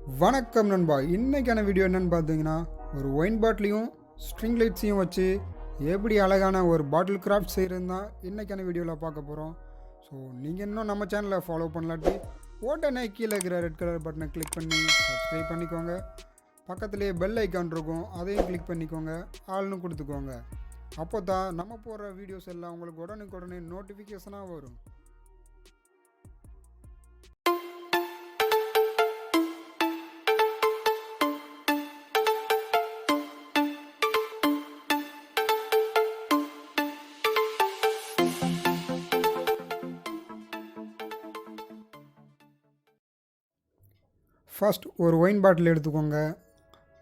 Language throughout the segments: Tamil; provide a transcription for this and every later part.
வணக்கம் நண்பா. இன்னைக்கான வீடியோ என்னன்னு பார்த்தீங்கன்னா, ஒரு ஒயின் பாட்டிலையும் ஸ்ட்ரிங் லைட்ஸையும் வச்சு எப்படி அழகான ஒரு பாட்டில் கிராஃப்ட் செய்கிறது தான் இன்னைக்கான வீடியோவில் பார்க்க போகிறோம். ஸோ நீங்கள் இன்னும் நம்ம சேனலை ஃபாலோ பண்ணலாட்டி உடனே கீழே இருக்கிற ரெட் கலர் பட்டனை கிளிக் பண்ணி சப்ஸ்கிரைப் பண்ணிக்கோங்க. பக்கத்துலேயே பெல் ஐக்கான் இருக்கும், அதையும் கிளிக் பண்ணிக்கோங்க, ஆள்னு கொடுத்துக்கோங்க. அப்போ தான் நம்ம போடுற வீடியோஸ் எல்லாம் உங்களுக்கு உடனுக்குடனே நோட்டிஃபிகேஷனாக வரும். ஃபர்ஸ்ட் ஒரு ஒயின் பாட்டில் எடுத்துக்கோங்க.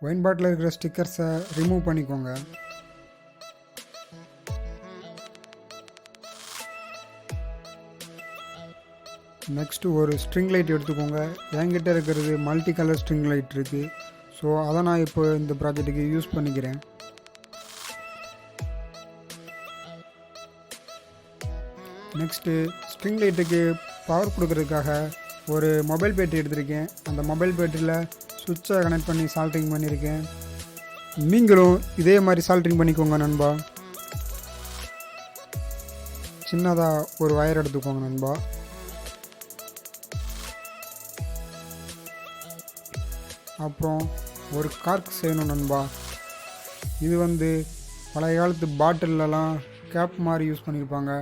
ஒயின் பாட்டில் இருக்கிற ஸ்டிக்கர்ஸை ரிமூவ் பண்ணிக்கோங்க. நெக்ஸ்ட்டு ஒரு ஸ்ட்ரிங் லைட் எடுத்துக்கோங்க. என்கிட்ட இருக்கிறது மல்டி கலர் ஸ்ட்ரிங் லைட் இருக்குது. ஸோ அதை நான் இப்போ இந்த ப்ராஜெக்ட்டுக்கு யூஸ் பண்ணிக்கிறேன். நெக்ஸ்ட்டு ஸ்ட்ரிங் லைட்டுக்கு பவர் கொடுக்கறதுக்காக ஒரு மொபைல் பேட்டரி எடுத்திருக்கேன். அந்த மொபைல் பேட்டரியில் சுவிட்சை கனெக்ட் பண்ணி சால்ட்ரிங் பண்ணியிருக்கேன். நீங்களும் இதே மாதிரி சால்ட்ரிங் பண்ணிக்கோங்க நண்பா. சின்னதாக ஒரு வயர் எடுத்துக்கோங்க நண்பா. அப்புறம் ஒரு கார்க் செய்யணும் நண்பா. இது பழைய காலத்து பாட்டிலெலாம் கேப் மாதிரி யூஸ் பண்ணியிருப்பாங்க.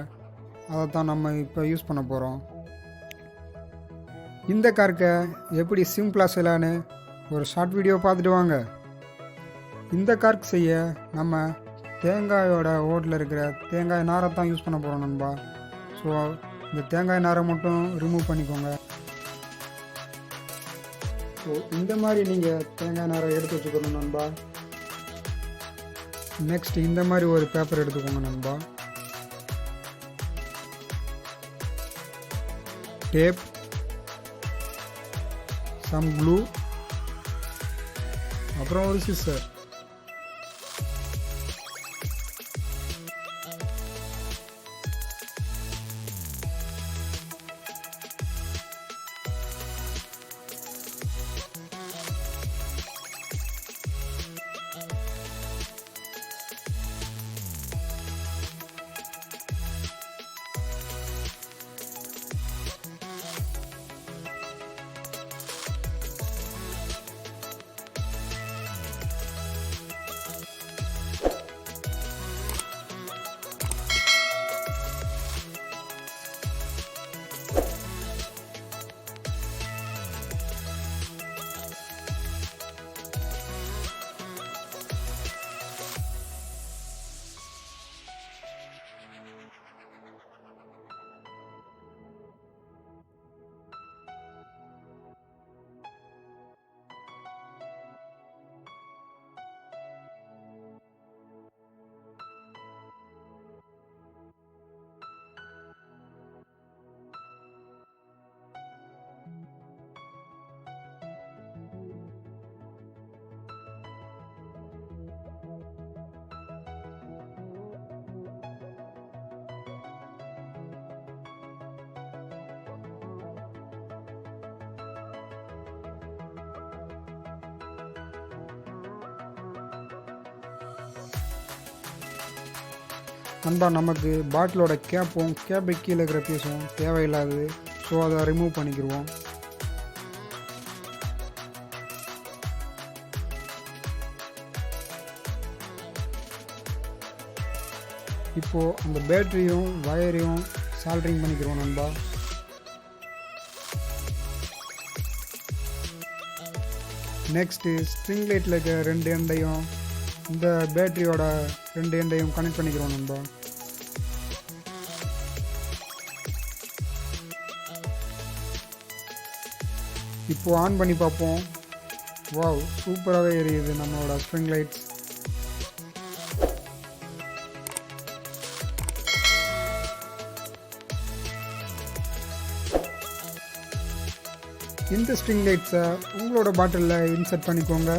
அதை தான் நம்ம இப்போ யூஸ் பண்ண போகிறோம். இந்த கார்க்கை எப்படி சிம்பிளாக செய்யலான்னு ஒரு ஷார்ட் வீடியோ பார்த்துட்டு வாங்க. இந்த கார்க் செய்ய நம்ம தேங்காயோட ஓட்டில் இருக்கிற தேங்காய் நாரை தான் யூஸ் பண்ண போகிறோம் நண்பா. ஸோ இந்த தேங்காய் நாரை மட்டும் ரிமூவ் பண்ணிக்கோங்க. ஸோ இந்த மாதிரி நீங்கள் தேங்காய் நாரை எடுத்து வச்சுக்கணும் நண்பா. நெக்ஸ்ட் இந்த மாதிரி ஒரு பேப்பர் எடுத்துக்கோங்க நண்பா. டேப், சம் க்ளூ, அப்புறம் ஒரு சிசர். நண்பா, நமக்கு பாட்டிலோட கேப்பும் கேப்பை கீழே இருக்கிற பீஸும் தேவையில்லாது. ஸோ அதை ரிமூவ் பண்ணிக்கிடுவோம். இப்போது அந்த பேட்டரியும் வயரையும் சால்ட்ரிங் பண்ணிக்கிறோம் நண்பா. நெக்ஸ்ட்டு ஸ்ட்ரிங் லைட்டில் இருக்கிற ரெண்டு எண்டையும் இந்த பேட்டரியோட ரெண்டு எண்டையும் கனெக்ட் பண்ணிக்கிறோம் நண்பா. இப்போ ஆன் பண்ணி பார்ப்போம். வாவ், சூப்பராகவே எரியுது நம்மளோட ஸ்ட்ரிங் லைட்ஸ். இந்த ஸ்ட்ரிங் லைட்ஸை உங்களோட பாட்டிலில் இன்சர்ட் பண்ணிக்கோங்க.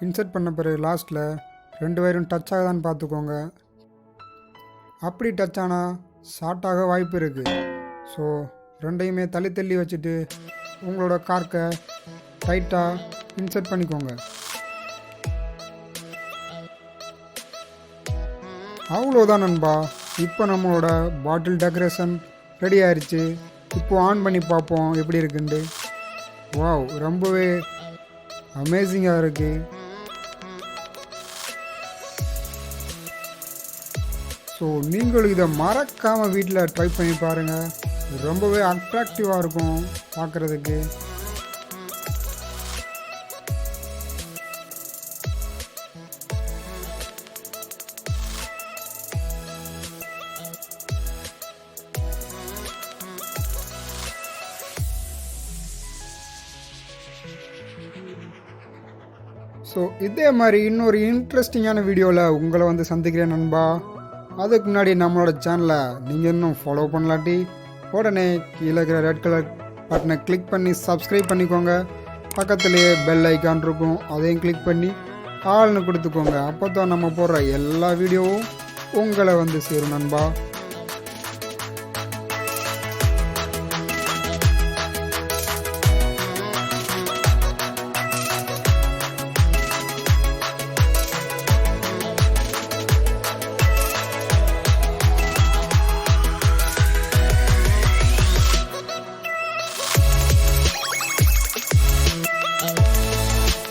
இன்சர்ட் பண்ண பிறகு லாஸ்ட்டில் 2 வயரும் டச் ஆகுதான்னு பார்த்துக்கோங்க. அப்படி டச் ஆனால் ஷார்ட் ஆக வாய்ப்பு இருக்குது. ஸோ ரெண்டையுமே தள்ளி வச்சுட்டு உங்களோட கார்க்கை டைட்டாக இன்சர்ட் பண்ணிக்கோங்க. அவ்வளோதான் நண்பா. இப்போ நம்மளோட பாட்டில் டெக்கரேஷன் ரெடி ஆயிடுச்சு. இப்போ ஆன் பண்ணி பார்ப்போம் எப்படி இருக்குன்ட்டு. வாவ், ரொம்பவே அமேசிங்காக இருக்குது. ஸோ நீங்களும் இதை மறக்காமல் வீட்டில் ட்ரை பண்ணி பாருங்கள். ரொம்பவே அட்ராக்டிவாக இருக்கும் பார்க்குறதுக்கு. ஸோ இதே மாதிரி இன்னொரு இன்ட்ரெஸ்டிங்கான வீடியோவில் உங்களை வந்து சந்திக்கிறேன் நண்பா. அதுக்கு முன்னாடி நம்மளோட சேனலை நீங்கள் இன்னும் ஃபாலோ பண்ணலாட்டி உடனே கீழே இருக்கிற ரெட் கலர் பட்டனை கிளிக் பண்ணி சப்ஸ்கிரைப் பண்ணிக்கோங்க. பக்கத்துலேயே பெல் ஐக்கான் இருக்கும், அதையும் கிளிக் பண்ணி ஆள்னு கொடுத்துக்கோங்க. அப்போ தான் நம்ம போடுற எல்லா வீடியோவும் உங்களை வந்து சேரும் நண்பா.